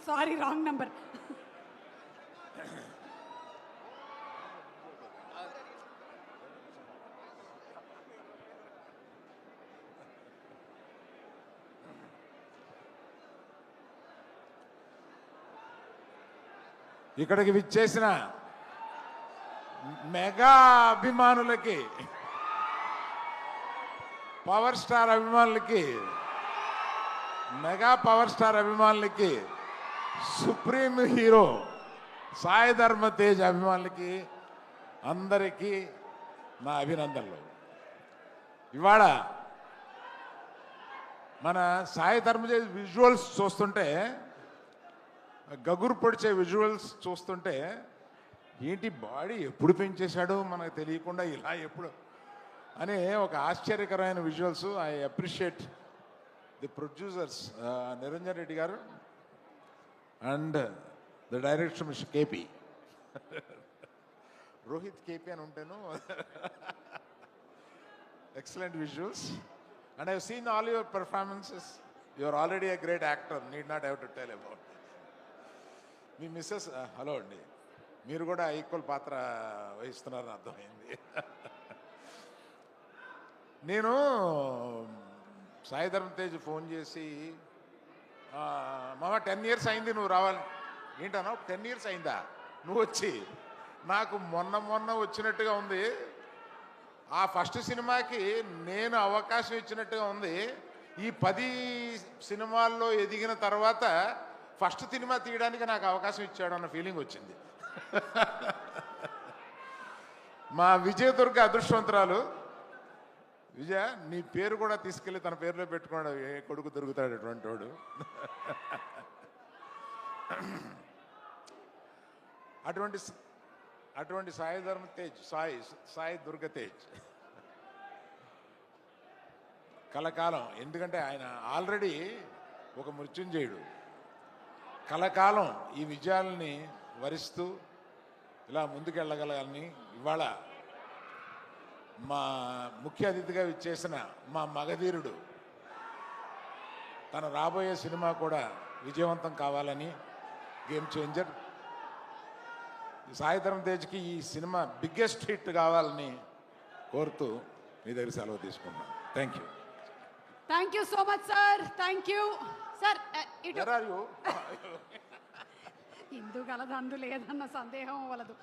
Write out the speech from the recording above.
Sorry wrong number. ఇక్కడికి విచ్చేసిన mega అభిమానులకి, పవర్ స్టార్ అభిమానులకి, మెగా పవర్ స్టార్ అభిమానులకి, సుప్రీం హీరో సాయి ధర్మ తేజ్ అభిమానులకి అందరికీ నా అభినందనలు. ఇవాళ మన సాయి ధర్మ తేజ్ విజువల్స్ చూస్తుంటే, గగురు పొడిచే విజువల్స్ చూస్తుంటే, ఏంటి బాడీ ఎప్పుడు పెంచేశాడో మనకు తెలియకుండా ఇలా ఎప్పుడు అనే ఒక ఆశ్చర్యకరమైన visuals. I appreciate the producers Niranjan Reddy garu and the director mister KP, Rohit KP అని ఉంటాను. Excellent visuals and I have seen all your performances. You are already a great actor, need not have to tell about. మీ missus hello అండి, మీరు కూడా equal పాత్ర వహిస్తున్నారని అర్థమైంది. నేను సాయి ధర్మ తేజ్ ఫోన్ చేసి, మామ 10 years అయింది నువ్వు రావాలి. ఏంటన్నా 10 years అయిందా నువ్వు వచ్చి? నాకు మొన్న వచ్చినట్టుగా ఉంది. ఆ ఫస్ట్ సినిమాకి నేను అవకాశం ఇచ్చినట్టుగా ఉంది. ఈ 10 సినిమాల్లో ఎదిగిన తర్వాత ఫస్ట్ సినిమా తీయడానికి నాకు అవకాశం ఇచ్చాడు అన్న ఫీలింగ్ వచ్చింది. మా విజయదుర్గ అదృష్టవంతురాలు. విజయ, నీ పేరు కూడా తీసుకెళ్ళి తన పేరులో పెట్టుకున్నాడు, ఏ కొడుకు దొరుకుతాడు అటువంటి వాడు. అటువంటి సాయి ధర్మ తేజ్, సాయి దుర్గ తేజ్ కలకాలం. ఎందుకంటే ఆయన ఆల్రెడీ ఒక మృత్యుంజయుడు. కలకాలం ఈ విజయాలని వరిస్తూ ఇలా ముందుకెళ్ళగలని ఇవాళ మా ముఖ్య అతిథిగా విచ్చేసిన మా మగధీరుడు తన రాబోయే సినిమా కూడా విజయవంతం కావాలని, గేమ్ చేంజర్ సాయి ధరమ్ తేజ్కి ఈ సినిమా బిగ్గెస్ట్ హిట్ కావాలని కోరుతూ మీ దగ్గర సెలవు తీసుకున్నాను. Thank you. Thank you so much sir. Thank you sir. ఇటు ఇందు కలదు అందు లేదన్న సందేహం వలదు.